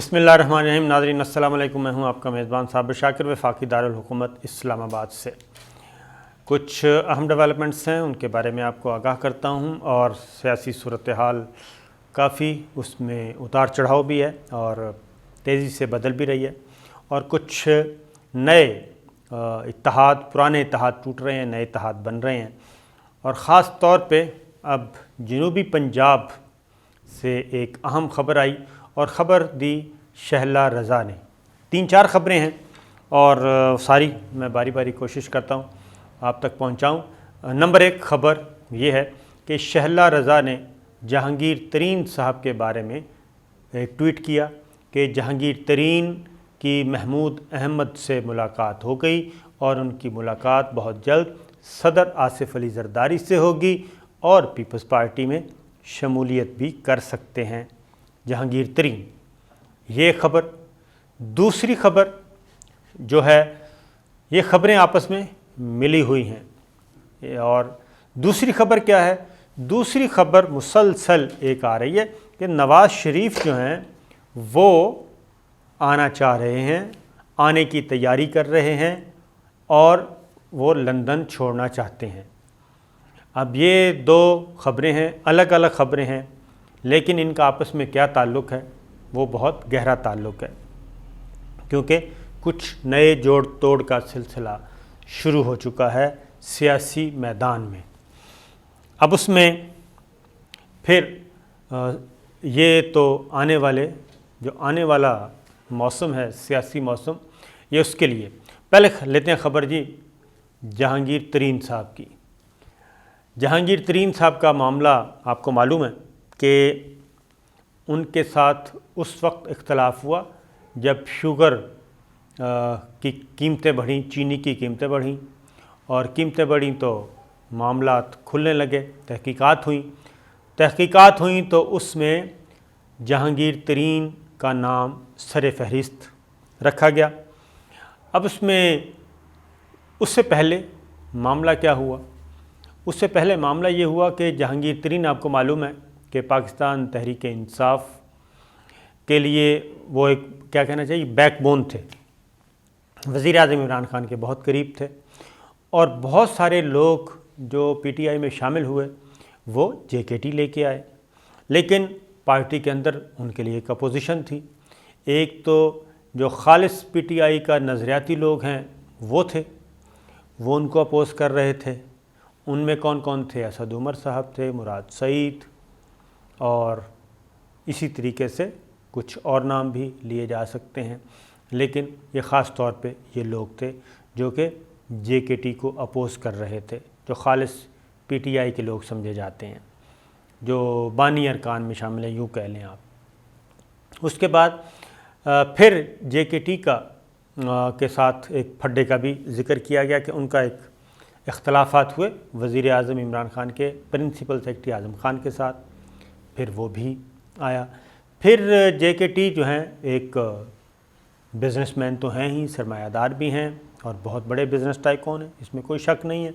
بسم اللہ الرحمن الرحیم۔ ناظرین السلام علیکم، میں ہوں آپ کا میزبان صابر شاکر وفاقی دارالحکومت اسلام آباد سے۔ کچھ اہم ڈیولپمنٹس ہیں، ان کے بارے میں آپ کو آگاہ کرتا ہوں، اور سیاسی صورتحال کافی اس میں اتار چڑھاؤ بھی ہے اور تیزی سے بدل بھی رہی ہے، اور کچھ نئے پرانے اتحاد ٹوٹ رہے ہیں، نئے اتحاد بن رہے ہیں، اور خاص طور پہ اب جنوبی پنجاب سے ایک اہم خبر آئی اور خبر دی شہلا رضا نے۔ 3-4 خبریں ہیں اور ساری میں باری باری کوشش کرتا ہوں آپ تک پہنچاؤں۔ نمبر 1 خبر یہ ہے کہ شہلا رضا نے جہانگیر ترین صاحب کے بارے میں ایک ٹویٹ کیا کہ جہانگیر ترین کی محمود احمد سے ملاقات ہو گئی اور ان کی ملاقات بہت جلد صدر آصف علی زرداری سے ہوگی اور پیپلز پارٹی میں شمولیت بھی کر سکتے ہیں جہانگیر ترین۔ یہ خبر۔ دوسری خبر جو ہے، یہ خبریں آپس میں ملی ہوئی ہیں، اور دوسری خبر کیا ہے؟ دوسری خبر مسلسل ایک آ رہی ہے کہ نواز شریف جو ہیں وہ آنا چاہ رہے ہیں، آنے کی تیاری کر رہے ہیں، اور وہ لندن چھوڑنا چاہتے ہیں۔ اب یہ 2 خبریں ہیں، الگ الگ خبریں ہیں، لیکن ان کا آپس میں کیا تعلق ہے؟ وہ بہت گہرا تعلق ہے، کیونکہ کچھ نئے جوڑ توڑ کا سلسلہ شروع ہو چکا ہے سیاسی میدان میں۔ اب اس میں پھر یہ تو آنے والا موسم ہے، سیاسی موسم، یہ اس کے لیے پہلے لیتے ہیں خبر جی جہانگیر ترین صاحب کی۔ جہانگیر ترین صاحب کا معاملہ آپ کو معلوم ہے کہ ان کے ساتھ اس وقت اختلاف ہوا جب شوگر کی قیمتیں بڑھیں، چینی کی قیمتیں بڑھیں، اور قیمتیں بڑھیں تو معاملات کھلنے لگے، تحقیقات ہوئیں تو اس میں جہانگیر ترین کا نام سر فہرست رکھا گیا۔ اب اس سے پہلے معاملہ کیا ہوا؟ اس سے پہلے معاملہ یہ ہوا کہ جہانگیر ترین آپ کو معلوم ہے کہ پاکستان تحریک انصاف کے لیے وہ ایک کیا کہنا چاہیے بیک بون تھے، وزیر اعظم عمران خان کے بہت قریب تھے، اور بہت سارے لوگ جو پی ٹی آئی میں شامل ہوئے وہ JKT لے کے آئے، لیکن پارٹی کے اندر ان کے لیے ایک اپوزیشن تھی۔ ایک تو جو خالص پی ٹی آئی کا نظریاتی لوگ ہیں وہ تھے، وہ ان کو اپوز کر رہے تھے۔ ان میں کون کون تھے؟ اسد عمر صاحب تھے، مراد سعید، اور اسی طریقے سے کچھ اور نام بھی لیے جا سکتے ہیں، لیکن یہ خاص طور پہ یہ لوگ تھے جو کہ JKT کو اپوز کر رہے تھے، جو خالص پی ٹی آئی کے لوگ سمجھے جاتے ہیں، جو بانی ارکان میں شامل ہیں، یوں کہہ لیں آپ۔ اس کے بعد پھر JKT کے ساتھ ایک پھڈے کا بھی ذکر کیا گیا کہ ان کا ایک اختلافات ہوئے وزیر اعظم عمران خان کے پرنسپل سیکرٹری اعظم خان کے ساتھ، پھر وہ بھی آیا۔ پھر JKT جو ہیں ایک بزنس مین تو ہیں ہی، سرمایہ دار بھی ہیں، اور بہت بڑے بزنس ٹائکون ہیں، اس میں کوئی شک نہیں ہے،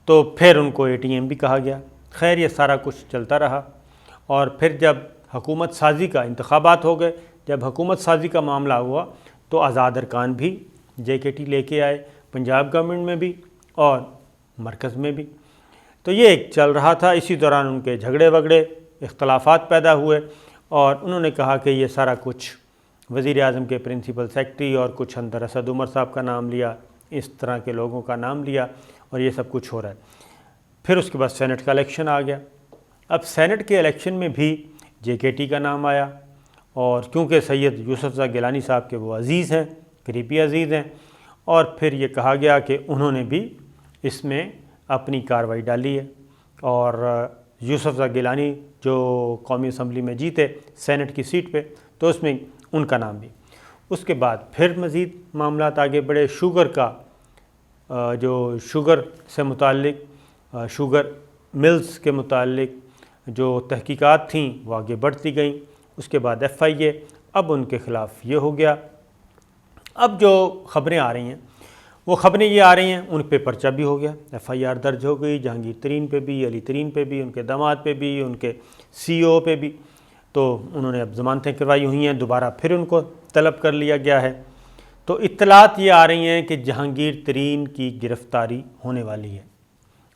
تو پھر ان کو ATM بھی کہا گیا۔ خیر یہ سارا کچھ چلتا رہا، اور پھر جب حکومت سازی کا انتخابات ہو گئے، جب حکومت سازی کا معاملہ ہوا تو آزاد ارکان بھی JKT لے کے آئے، پنجاب گورنمنٹ میں بھی اور مرکز میں بھی۔ تو یہ ایک چل رہا تھا، اسی دوران ان کے جھگڑے وگڑے اختلافات پیدا ہوئے، اور انہوں نے کہا کہ یہ سارا کچھ وزیر اعظم کے پرنسپل سیکرٹری اور کچھ اندر اسد عمر صاحب کا نام لیا، اس طرح کے لوگوں کا نام لیا، اور یہ سب کچھ ہو رہا ہے۔ پھر اس کے بعد سینٹ کا الیکشن آ گیا۔ اب سینٹ کے الیکشن میں بھی JKT کا نام آیا، اور کیونکہ سید یوسفزئی گیلانی صاحب کے وہ عزیز ہیں، قریبی عزیز ہیں، اور پھر یہ کہا گیا کہ انہوں نے بھی اس میں اپنی کارروائی ڈالی ہے، اور یوسفزئی گیلانی جو قومی اسمبلی میں جیتے سینٹ کی سیٹ پہ، تو اس میں ان کا نام بھی۔ اس کے بعد پھر مزید معاملات آگے بڑھے، شوگر کا جو شوگر سے متعلق، شوگر ملز کے متعلق جو تحقیقات تھیں وہ آگے بڑھتی گئیں۔ اس کے بعد FIA، اب ان کے خلاف یہ ہو گیا۔ اب جو خبریں آ رہی ہیں وہ خبریں یہ آ رہی ہیں، ان پہ پرچہ بھی ہو گیا، FIR درج ہو گئی، جہانگیر ترین پہ بھی، علی ترین پہ بھی، ان کے داماد پہ بھی، ان کے CEO پہ بھی۔ تو انہوں نے اب ضمانتیں کروائی ہوئی ہیں، دوبارہ پھر ان کو طلب کر لیا گیا ہے۔ تو اطلاعات یہ آ رہی ہیں کہ جہانگیر ترین کی گرفتاری ہونے والی ہے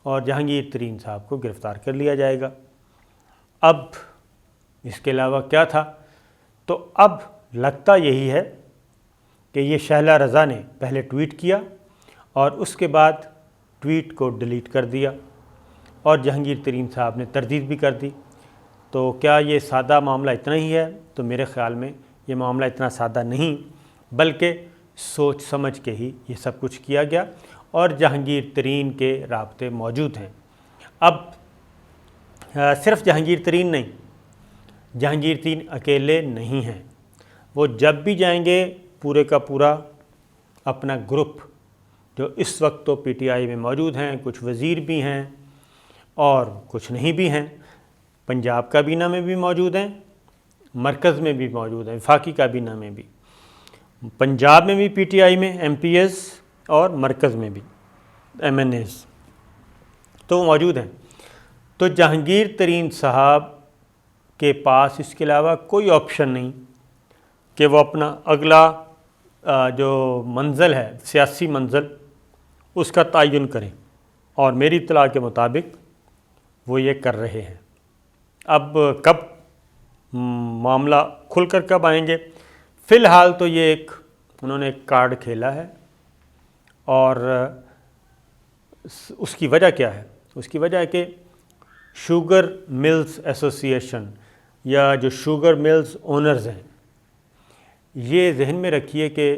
اور جہانگیر ترین صاحب کو گرفتار کر لیا جائے گا۔ اب اس کے علاوہ کیا تھا؟ تو اب لگتا یہی ہے کہ یہ شہلا رضا نے پہلے ٹویٹ کیا اور اس کے بعد ٹویٹ کو ڈیلیٹ کر دیا اور جہانگیر ترین صاحب نے تردید بھی کر دی۔ تو کیا یہ سادہ معاملہ اتنا ہی ہے؟ تو میرے خیال میں یہ معاملہ اتنا سادہ نہیں، بلکہ سوچ سمجھ کے ہی یہ سب کچھ کیا گیا اور جہانگیر ترین کے رابطے موجود ہیں۔ اب صرف جہانگیر ترین نہیں، جہانگیر ترین اکیلے نہیں ہیں، وہ جب بھی جائیں گے پورے کا پورا اپنا گروپ جو اس وقت تو پی ٹی آئی میں موجود ہیں، کچھ وزیر بھی ہیں اور کچھ نہیں بھی ہیں، پنجاب کابینہ میں بھی موجود ہیں، مرکز میں بھی موجود ہیں، وفاقی کابینہ میں بھی، پنجاب میں بھی پی ٹی آئی میں ایم پی ایز اور مرکز میں بھی ایم این ایز تو موجود ہیں۔ تو جہانگیر ترین صاحب کے پاس اس کے علاوہ کوئی آپشن نہیں کہ وہ اپنا اگلا جو منزل ہے، سیاسی منزل، اس کا تعین کریں، اور میری اطلاع کے مطابق وہ یہ کر رہے ہیں۔ اب کب معاملہ کھل کر کب آئیں گے؟ فی الحال تو یہ انہوں نے ایک کارڈ کھیلا ہے، اور اس کی وجہ کیا ہے؟ اس کی وجہ ہے کہ شوگر ملز ایسوسی ایشن یا جو شوگر ملز اونرز ہیں، یہ ذہن میں رکھیے کہ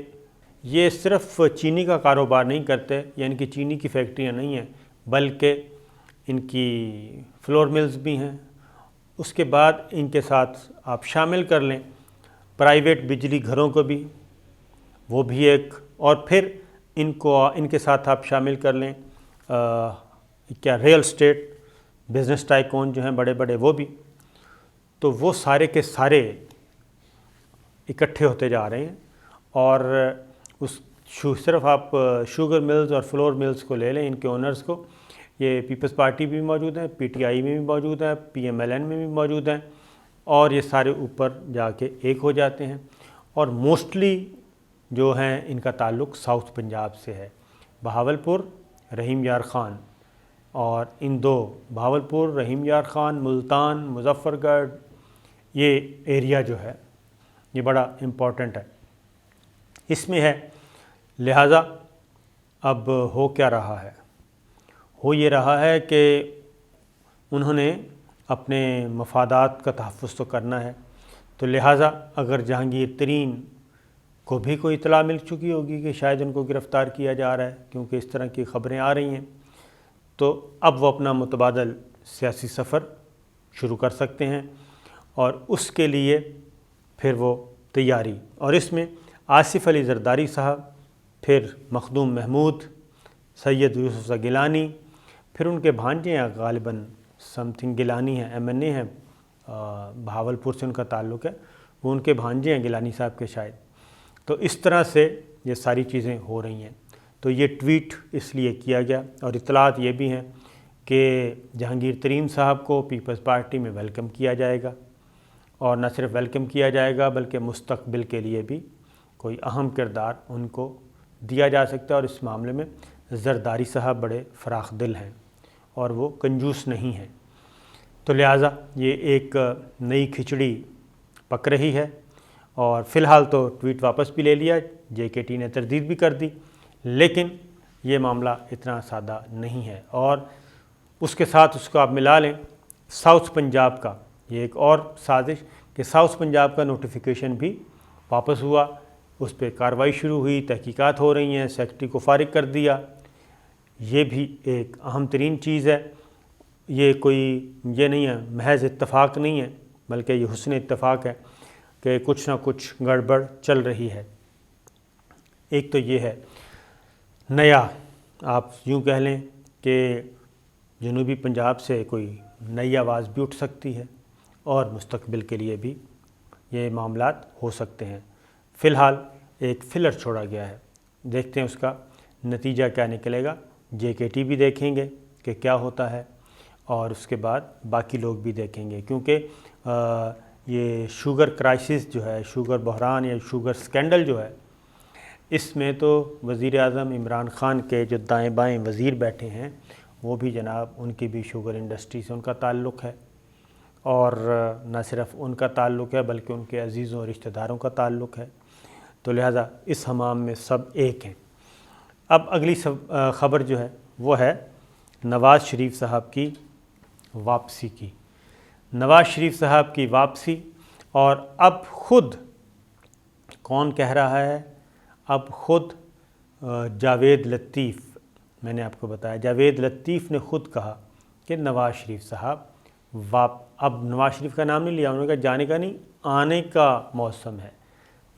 یہ صرف چینی کا کاروبار نہیں کرتے یا ان کی چینی کی فیکٹریاں نہیں ہیں، بلکہ ان کی فلور ملز بھی ہیں۔ اس کے بعد ان کے ساتھ آپ شامل کر لیں پرائیویٹ بجلی گھروں کو بھی، وہ بھی ایک، اور پھر ان کے ساتھ آپ شامل کر لیں ریئل اسٹیٹ بزنس ٹائکون جو ہیں بڑے بڑے، وہ بھی، تو وہ سارے کے سارے اکٹھے ہوتے جا رہے ہیں۔ اور صرف آپ شوگر ملز اور فلور ملز کو لے لیں، ان کے اونرز کو، یہ پیپلز پارٹی بھی موجود ہیں، پی ٹی آئی میں بھی موجود ہیں، پی ایم ایل این میں بھی موجود ہیں، اور یہ سارے اوپر جا کے ایک ہو جاتے ہیں، اور موسٹلی جو ہیں ان کا تعلق ساؤتھ پنجاب سے ہے، بہاولپور، رحیم یار خان، اور ان دو بہاولپور، رحیم یار خان، ملتان، مظفر گڑھ، یہ ایریا جو ہے یہ بڑا امپورٹنٹ ہے، اس میں ہے۔ لہٰذا اب ہو کیا رہا ہے؟ ہو یہ رہا ہے کہ انہوں نے اپنے مفادات کا تحفظ تو کرنا ہے، تو لہٰذا اگر جہانگیر ترین کو بھی کوئی اطلاع مل چکی ہوگی کہ شاید ان کو گرفتار کیا جا رہا ہے، کیونکہ اس طرح کی خبریں آ رہی ہیں، تو اب وہ اپنا متبادل سیاسی سفر شروع کر سکتے ہیں، اور اس کے لیے پھر وہ تیاری، اور اس میں آصف علی زرداری صاحب، پھر مخدوم محمود، سید یوسف گیلانی، پھر ان کے بھانجے ہیں غالباً سم تھنگ گیلانی ہیں، ایم این اے ہیں، بہاولپور سے ان کا تعلق ہے، وہ ان کے بھانجے ہیں گیلانی صاحب کے شاید۔ تو اس طرح سے یہ ساری چیزیں ہو رہی ہیں۔ تو یہ ٹویٹ اس لیے کیا گیا، اور اطلاعات یہ بھی ہیں کہ جہانگیر ترین صاحب کو پیپلز پارٹی میں ویلکم کیا جائے گا، اور نہ صرف ویلکم کیا جائے گا بلکہ مستقبل کے لیے بھی کوئی اہم کردار ان کو دیا جا سکتا ہے، اور اس معاملے میں زرداری صاحب بڑے فراخ دل ہیں اور وہ کنجوس نہیں ہیں۔ تو لہٰذا یہ ایک نئی کھچڑی پک رہی ہے، اور فی الحال تو ٹویٹ واپس بھی لے لیا، جے کے ٹی نے تردید بھی کر دی، لیکن یہ معاملہ اتنا سادہ نہیں ہے۔ اور اس کے ساتھ اس کو آپ ملا لیں ساؤتھ پنجاب کا، یہ ایک اور سازش کہ ساؤتھ پنجاب کا نوٹیفیکیشن بھی واپس ہوا، اس پہ کارروائی شروع ہوئی، تحقیقات ہو رہی ہیں، سیکرٹری کو فارغ کر دیا۔ یہ بھی ایک اہم ترین چیز ہے، یہ نہیں ہے، محض اتفاق نہیں ہے، بلکہ یہ حسن اتفاق ہے کہ کچھ نہ کچھ گڑبڑ چل رہی ہے۔ ایک تو یہ ہے نیا، آپ یوں کہہ لیں کہ جنوبی پنجاب سے کوئی نئی آواز بھی اٹھ سکتی ہے، اور مستقبل کے لیے بھی یہ معاملات ہو سکتے ہیں۔ فی الحال ایک فلر چھوڑا گیا ہے، دیکھتے ہیں اس کا نتیجہ کیا نکلے گا۔ جے کے ٹی بھی دیکھیں گے کہ کیا ہوتا ہے، اور اس کے بعد باقی لوگ بھی دیکھیں گے، کیونکہ یہ شوگر کرائسس جو ہے، شوگر بحران یا شوگر سکینڈل جو ہے، اس میں تو وزیر اعظم عمران خان کے جو دائیں بائیں وزیر بیٹھے ہیں وہ بھی جناب ان کی بھی شوگر انڈسٹری سے ان کا تعلق ہے، اور نہ صرف ان کا تعلق ہے بلکہ ان کے عزیزوں اور رشتہ داروں کا تعلق ہے، تو لہٰذا اس حمام میں سب ایک ہیں۔ اب اگلی خبر جو ہے وہ ہے نواز شریف صاحب کی واپسی کی۔ نواز شریف صاحب کی واپسی، اور اب خود کون کہہ رہا ہے؟ اب خود جاوید لطیف، میں نے آپ کو بتایا جاوید لطیف نے خود کہا کہ نواز شریف صاحب اب نواز شریف کا نام نہیں لیا، انہوں نے کہا جانے کا نہیں، آنے کا موسم ہے،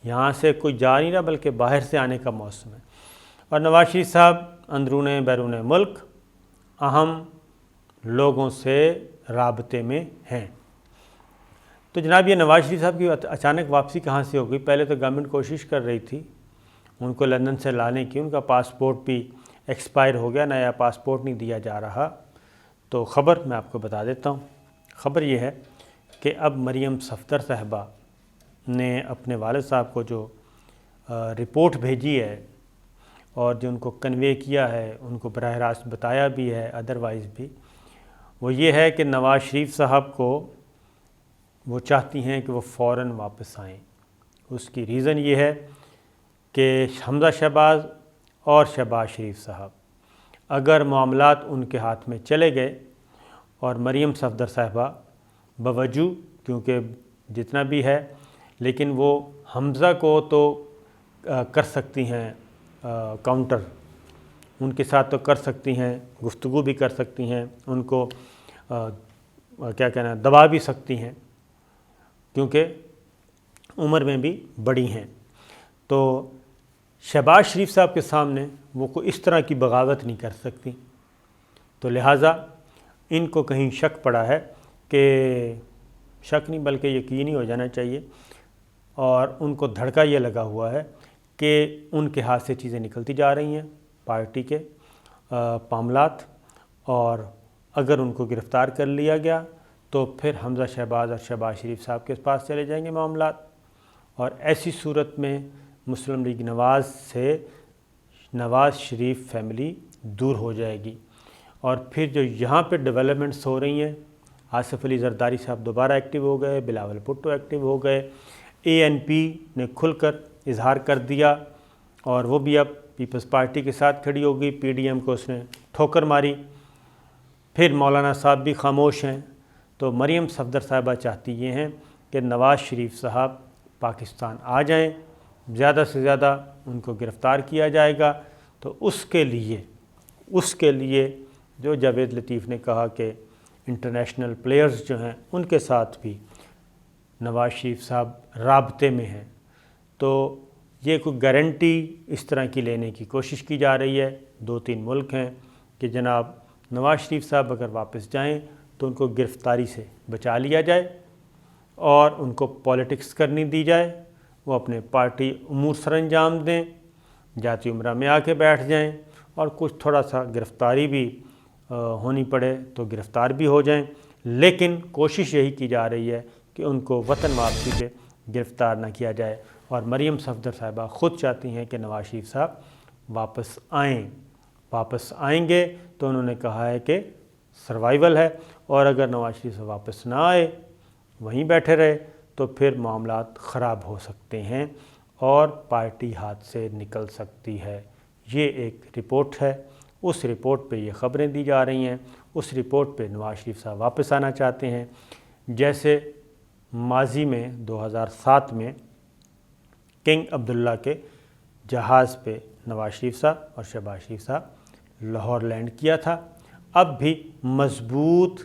یہاں سے کوئی جا نہیں رہا بلکہ باہر سے آنے کا موسم ہے۔ اور نواز شریف صاحب اندرون بیرون ملک اہم لوگوں سے رابطے میں ہیں۔ تو جناب یہ نواز شریف صاحب کی اچانک واپسی کہاں سے ہو گئی؟ پہلے تو گورنمنٹ کوشش کر رہی تھی ان کو لندن سے لانے کی، ان کا پاسپورٹ بھی ایکسپائر ہو گیا، نیا پاسپورٹ نہیں دیا جا رہا۔ تو خبر میں آپ کو بتا دیتا ہوں، خبر یہ ہے کہ اب مریم صفدر صاحبہ نے اپنے والد صاحب کو جو رپورٹ بھیجی ہے اور جو ان کو کنوے کیا ہے، ان کو براہ راست بتایا بھی ہے ادروائز بھی، وہ یہ ہے کہ نواز شریف صاحب کو وہ چاہتی ہیں کہ وہ فوراً واپس آئیں۔ اس کی ریزن یہ ہے کہ حمزہ شہباز اور شہباز شریف صاحب اگر معاملات ان کے ہاتھ میں چلے گئے اور مریم صفدر صاحبہ بوجہ کیونکہ جتنا بھی ہے، لیکن وہ حمزہ کو تو کر سکتی ہیں کاؤنٹر، ان کے ساتھ تو کر سکتی ہیں، گفتگو بھی کر سکتی ہیں، ان کو کیا کہنا دبا بھی سکتی ہیں کیونکہ عمر میں بھی بڑی ہیں۔ تو شہباز شریف صاحب کے سامنے وہ کوئی اس طرح کی بغاوت نہیں کر سکتی، تو لہٰذا ان کو کہیں شک پڑا ہے، کہ شک نہیں بلکہ یقین ہی ہو جانا چاہیے، اور ان کو دھڑکا یہ لگا ہوا ہے کہ ان کے ہاتھ سے چیزیں نکلتی جا رہی ہیں پارٹی کے معاملات، اور اگر ان کو گرفتار کر لیا گیا تو پھر حمزہ شہباز اور شہباز شریف صاحب کے پاس چلے جائیں گے معاملات، اور ایسی صورت میں مسلم لیگ نواز سے نواز شریف فیملی دور ہو جائے گی، اور پھر جو یہاں پہ ڈیولپمنٹس ہو رہی ہیں، آصف علی زرداری صاحب دوبارہ ایکٹیو ہو گئے، بلاول بھٹو ایکٹیو ہو گئے، ANP نے کھل کر اظہار کر دیا، اور وہ بھی اب پیپلز پارٹی کے ساتھ کھڑی ہوگی، PDM کو اس نے ٹھوکر ماری، پھر مولانا صاحب بھی خاموش ہیں۔ تو مریم صفدر صاحبہ چاہتی یہ ہیں کہ نواز شریف صاحب پاکستان آ جائیں، زیادہ سے زیادہ ان کو گرفتار کیا جائے گا، تو اس کے لیے جو جاوید لطیف نے کہا کہ انٹرنیشنل پلیئرز جو ہیں ان کے ساتھ بھی نواز شریف صاحب رابطے میں ہیں، تو یہ کوئی گارنٹی اس طرح کی لینے کی کوشش کی جا رہی ہے۔ 2-3 ملک ہیں کہ جناب نواز شریف صاحب اگر واپس جائیں تو ان کو گرفتاری سے بچا لیا جائے اور ان کو پولیٹکس کرنی دی جائے، وہ اپنے پارٹی امور سر انجام دیں، جاتی عمرہ میں آ کے بیٹھ جائیں، اور کچھ تھوڑا سا گرفتاری بھی ہونی پڑے تو گرفتار بھی ہو جائیں، لیکن کوشش یہی کی جا رہی ہے کہ ان کو وطن واپسی پہ گرفتار نہ کیا جائے، اور مریم صفدر صاحبہ خود چاہتی ہیں کہ نواز شریف صاحب واپس آئیں گے، تو انہوں نے کہا ہے کہ سروائیول ہے، اور اگر نواز شریف صاحب واپس نہ آئے، وہیں بیٹھے رہے، تو پھر معاملات خراب ہو سکتے ہیں اور پارٹی ہاتھ سے نکل سکتی ہے۔ یہ ایک رپورٹ ہے، اس رپورٹ پہ یہ خبریں دی جا رہی ہیں، اس رپورٹ پہ نواز شریف صاحب واپس آنا چاہتے ہیں، جیسے ماضی میں 2007 میں کنگ عبداللہ کے جہاز پہ نواز شریف صاحب اور شہباز شریف صاحب لاہور لینڈ کیا تھا۔ اب بھی مضبوط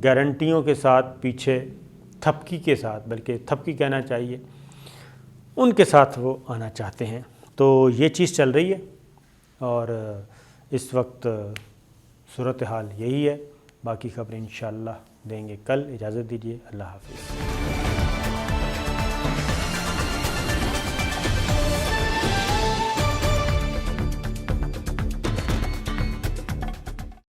گارنٹیوں کے ساتھ، پیچھے تھپکی کے ساتھ، بلکہ تھپکی کہنا چاہیے، ان کے ساتھ وہ آنا چاہتے ہیں۔ تو یہ چیز چل رہی ہے، اور اس وقت صورتحال یہی ہے۔ باقی خبریں انشاءاللہ دیں گے کل۔ اجازت دیجیے، اللہ حافظ۔